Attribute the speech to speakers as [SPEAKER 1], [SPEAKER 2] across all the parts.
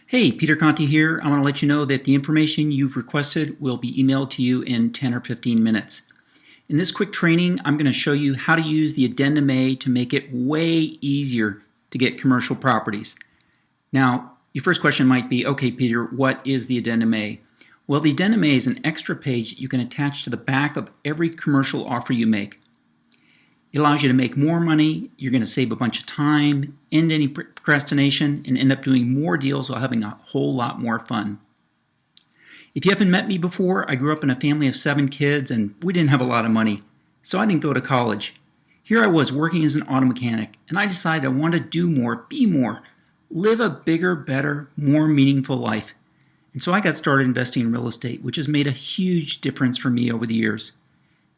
[SPEAKER 1] Hey, Peter Conti here. I want to let you know that the information you've requested will be emailed to you in 10 or 15 minutes. In this quick training, I'm going to show you how to use the Addendum A to make it way easier to get commercial properties. Now, your first question might be, okay, Peter, what is the Addendum A? Well, the Addendum A is an extra page that you can attach to the back of every commercial offer you make. It allows you to make more money, you're going to save a bunch of time, end any procrastination, and end up doing more deals while having a whole lot more fun. If you haven't met me before, I grew up in a family of 7 kids and we didn't have a lot of money, so I didn't go to college. Here I was working as an auto mechanic, and I decided I wanted to do more, be more, live a bigger, better, more meaningful life. And so I got started investing in real estate, which has made a huge difference for me over the years.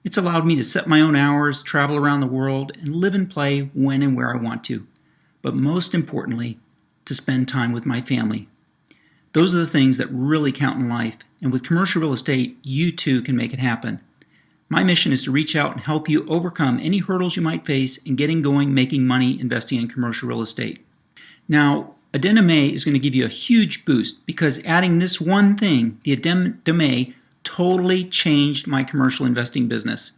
[SPEAKER 1] It's allowed me to set my own hours, travel around the world, and live and play when and where I want to. But most importantly, to spend time with my family. Those are the things that really count in life, and with commercial real estate, you too can make it happen. My mission is to reach out and help you overcome any hurdles you might face in getting going, making money, investing in commercial real estate. Now, Addendum A is going to give you a huge boost because adding this one thing, the Addendum A, totally changed my commercial investing business.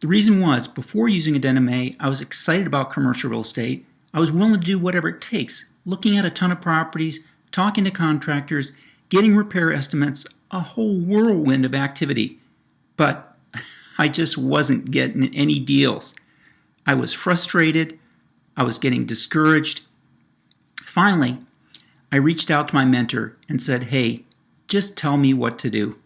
[SPEAKER 1] The reason was, before using Addendum A, I was excited about commercial real estate. I was willing to do whatever it takes, looking at a ton of properties, talking to contractors, getting repair estimates, a whole whirlwind of activity. But I just wasn't getting any deals. I was frustrated. I was getting discouraged. Finally, I reached out to my mentor and said, hey, just tell me what to do.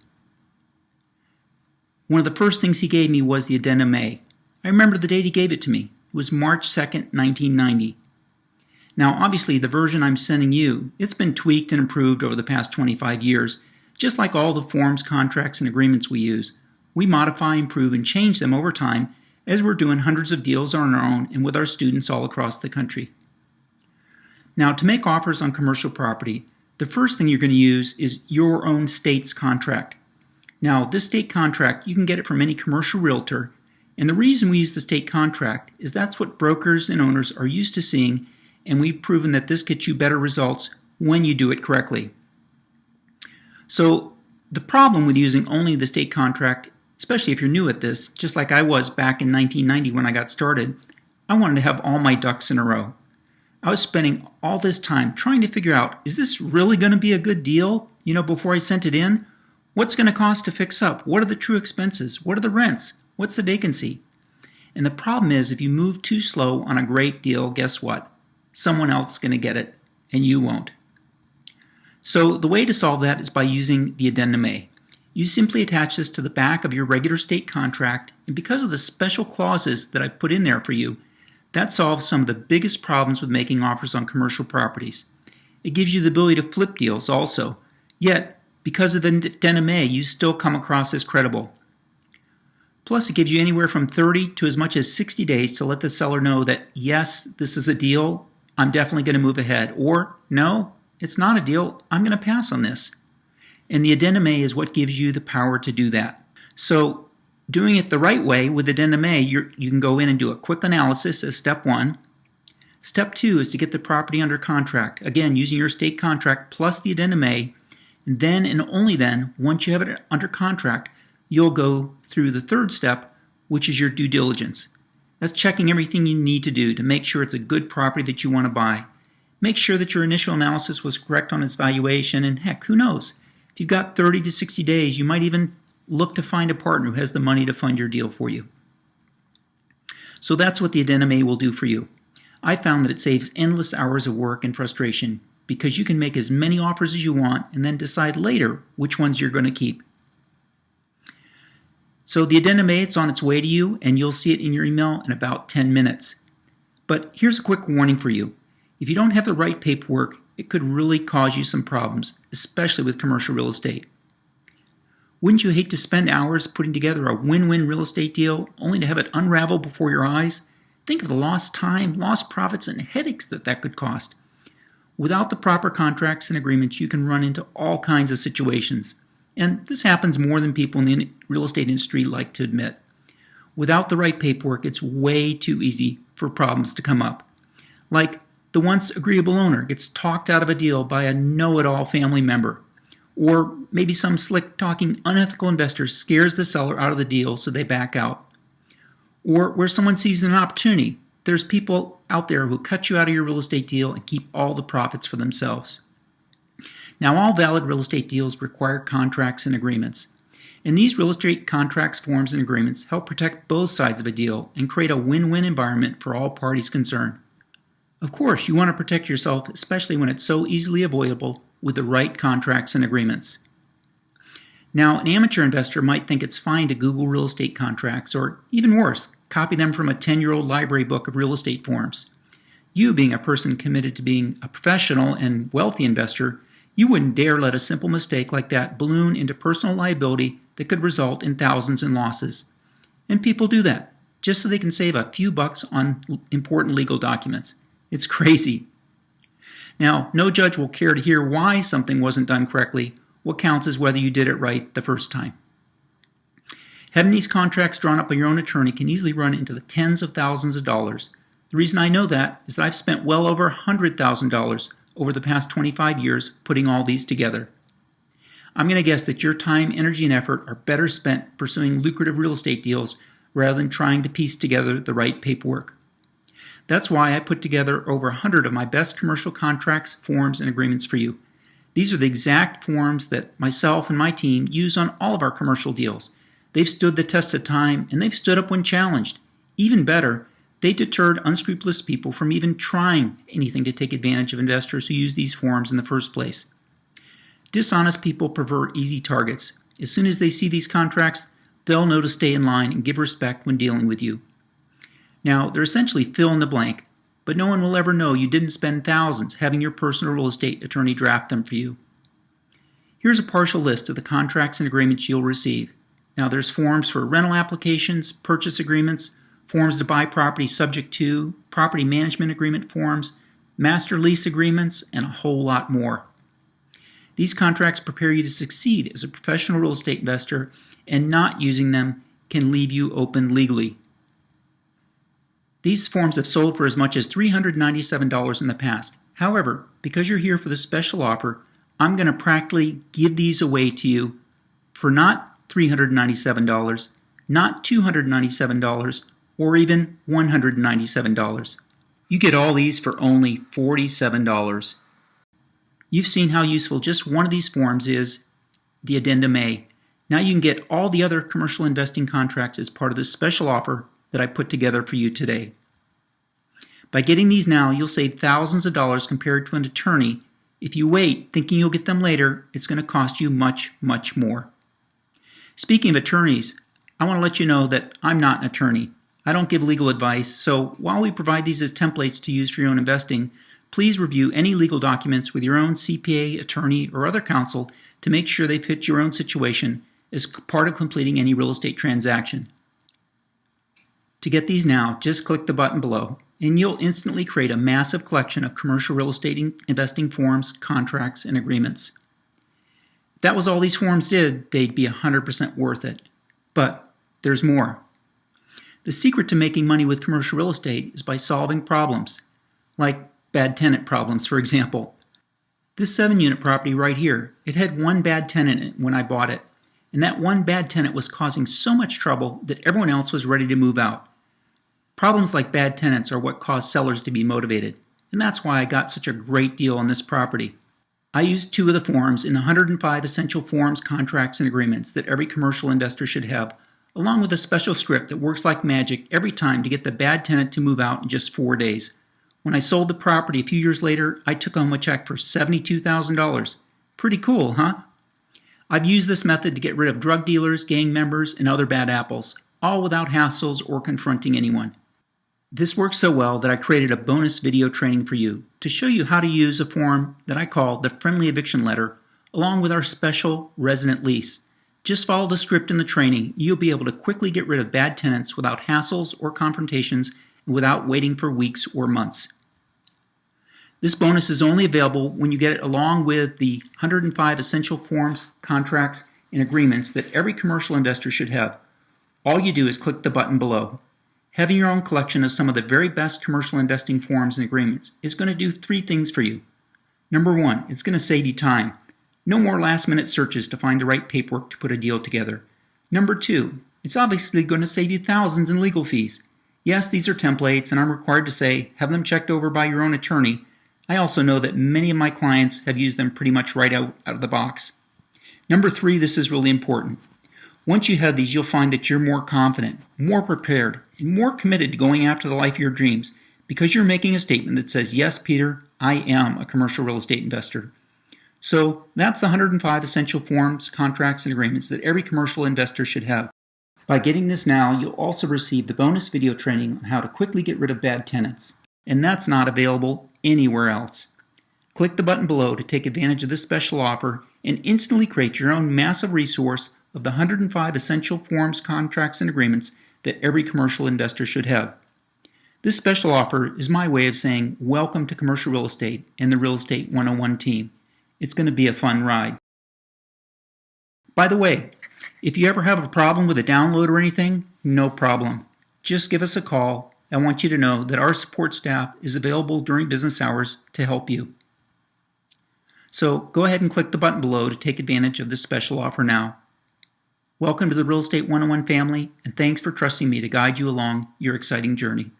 [SPEAKER 1] One of the first things he gave me was the Addendum A. I remember the date he gave it to me. It was March 2nd, 1990. Now, obviously, the version I'm sending you, it's been tweaked and improved over the past 25 years, just like all the forms, contracts, and agreements we use. We modify, improve, and change them over time as we're doing hundreds of deals on our own and with our students all across the country. Now, to make offers on commercial property, the first thing you're going to use is your own state's contract. Now, this state contract, you can get it from any commercial realtor, and the reason we use the state contract is that's what brokers and owners are used to seeing, and we've proven that this gets you better results when you do it correctly. So, the problem with using only the state contract, especially if you're new at this, just like I was back in 1990 when I got started, I wanted to have all my ducks in a row. I was spending all this time trying to figure out, is this really going to be a good deal, before I sent it in? What's going to cost to fix up? What are the true expenses? What are the rents? What's the vacancy? And the problem is, if you move too slow on a great deal, guess what? Someone else is going to get it, and you won't. So the way to solve that is by using the Addendum A. You simply attach this to the back of your regular state contract, and because of the special clauses that I put in there for you, that solves some of the biggest problems with making offers on commercial properties. It gives you the ability to flip deals also. Yet, because of the Addendum A, you still come across as credible. Plus, it gives you anywhere from 30 to as much as 60 days to let the seller know that, yes, this is a deal, I'm definitely going to move ahead. Or, no, it's not a deal, I'm going to pass on this. And the Addendum A is what gives you the power to do that. So, doing it the right way with Addendum A, you can go in and do a quick analysis as step 1. Step 2 is to get the property under contract. Again, using your state contract plus the Addendum A. And then and only then, once you have it under contract, you'll go through the third step, which is your due diligence. That's checking everything you need to do to make sure it's a good property that you want to buy. Make sure that your initial analysis was correct on its valuation, and heck, who knows? If you've got 30 to 60 days, you might even look to find a partner who has the money to fund your deal for you. So that's what the Addendum A will do for you. I found that it saves endless hours of work and frustration because you can make as many offers as you want and then decide later which ones you're going to keep. So the Addendum A, it's on its way to you, and you'll see it in your email in about 10 minutes. But here's a quick warning for you. If you don't have the right paperwork, it could really cause you some problems, especially with commercial real estate. Wouldn't you hate to spend hours putting together a win-win real estate deal only to have it unravel before your eyes? Think of the lost time, lost profits, and headaches that could cost. Without the proper contracts and agreements, you can run into all kinds of situations. And this happens more than people in the real estate industry like to admit. Without the right paperwork, it's way too easy for problems to come up. Like the once agreeable owner gets talked out of a deal by a know-it-all family member. Or maybe some slick-talking, unethical investor scares the seller out of the deal so they back out. Or where someone sees an opportunity, there's people out there who cut you out of your real estate deal and keep all the profits for themselves. Now, all valid real estate deals require contracts and agreements. And these real estate contracts, forms, and agreements help protect both sides of a deal and create a win-win environment for all parties concerned. Of course, you want to protect yourself, especially when it's so easily avoidable with the right contracts and agreements. Now, an amateur investor might think it's fine to Google real estate contracts, or even worse, copy them from a 10-year-old library book of real estate forms. You, being a person committed to being a professional and wealthy investor, you wouldn't dare let a simple mistake like that balloon into personal liability that could result in thousands in losses. And people do that, just so they can save a few bucks on important legal documents. It's crazy. Now, no judge will care to hear why something wasn't done correctly. What counts is whether you did it right the first time. Having these contracts drawn up by your own attorney can easily run into the tens of thousands of dollars. The reason I know that is that I've spent well over $100,000 over the past 25 years putting all these together. I'm going to guess that your time, energy, and effort are better spent pursuing lucrative real estate deals rather than trying to piece together the right paperwork. That's why I put together over 100 of my best commercial contracts, forms, and agreements for you. These are the exact forms that myself and my team use on all of our commercial deals. They've stood the test of time, and they've stood up when challenged. Even better, they deterred unscrupulous people from even trying anything to take advantage of investors who use these forms in the first place. Dishonest people prefer easy targets. As soon as they see these contracts, they'll know to stay in line and give respect when dealing with you. Now, they're essentially fill in the blank, but no one will ever know you didn't spend thousands having your personal real estate attorney draft them for you. Here's a partial list of the contracts and agreements you'll receive. Now, there's forms for rental applications, purchase agreements, forms to buy property subject to, property management agreement forms, master lease agreements, and a whole lot more. These contracts prepare you to succeed as a professional real estate investor, and not using them can leave you open legally. These forms have sold for as much as $397 in the past. However, because you're here for this special offer, I'm going to practically give these away to you for not $397, not $297, or even $197. You get all these for only $47. You've seen how useful just one of these forms is, the Addendum A. Now you can get all the other commercial investing contracts as part of this special offer that I put together for you today. By getting these now, you'll save thousands of dollars compared to an attorney. If you wait thinking you'll get them later, it's going to cost you much, much more. Speaking of attorneys, I want to let you know that I'm not an attorney. I don't give legal advice, so while we provide these as templates to use for your own investing, please review any legal documents with your own CPA, attorney, or other counsel to make sure they fit your own situation as part of completing any real estate transaction. To get these now, just click the button below, and you'll instantly create a massive collection of commercial real estate investing forms, contracts, and agreements. If that was all these forms did, they'd be 100% worth it. But there's more. The secret to making money with commercial real estate is by solving problems, like bad tenant problems, for example. This 7-unit property right here, it had one bad tenant in it when I bought it, and that one bad tenant was causing so much trouble that everyone else was ready to move out. Problems like bad tenants are what cause sellers to be motivated, and that's why I got such a great deal on this property. I used 2 of the forms in the 105 essential forms, contracts, and agreements that every commercial investor should have, along with a special script that works like magic every time to get the bad tenant to move out in just 4 days. When I sold the property a few years later, I took home a check for $72,000. Pretty cool, huh? I've used this method to get rid of drug dealers, gang members, and other bad apples, all without hassles or confronting anyone. This works so well that I created a bonus video training for you to show you how to use a form that I call the Friendly Eviction Letter, along with our special resident lease. Just follow the script in the training. You'll be able to quickly get rid of bad tenants without hassles or confrontations and without waiting for weeks or months. This bonus is only available when you get it along with the 105 essential forms, contracts, and agreements that every commercial investor should have. All you do is click the button below. Having your own collection of some of the very best commercial investing forms and agreements is going to do three things for you. Number one, it's going to save you time. No more last-minute searches to find the right paperwork to put a deal together. Number two, it's obviously going to save you thousands in legal fees. Yes, these are templates, and I'm required to say, have them checked over by your own attorney. I also know that many of my clients have used them pretty much right out of the box. Number three, this is really important. Once you have these, you'll find that you're more confident, more prepared, and more committed to going after the life of your dreams because you're making a statement that says, yes, Peter, I am a commercial real estate investor. So that's the 105 essential forms, contracts, and agreements that every commercial investor should have. By getting this now, you'll also receive the bonus video training on how to quickly get rid of bad tenants. And that's not available anywhere else. Click the button below to take advantage of this special offer and instantly create your own massive resource of the 105 essential forms, contracts, and agreements that every commercial investor should have. This special offer is my way of saying welcome to commercial real estate and the Real Estate 101 team. It's going to be a fun ride. By the way, if you ever have a problem with a download or anything, no problem. Just give us a call. I want you to know that our support staff is available during business hours to help you. So go ahead and click the button below to take advantage of this special offer now. Welcome to the Real Estate 101 family, and thanks for trusting me to guide you along your exciting journey.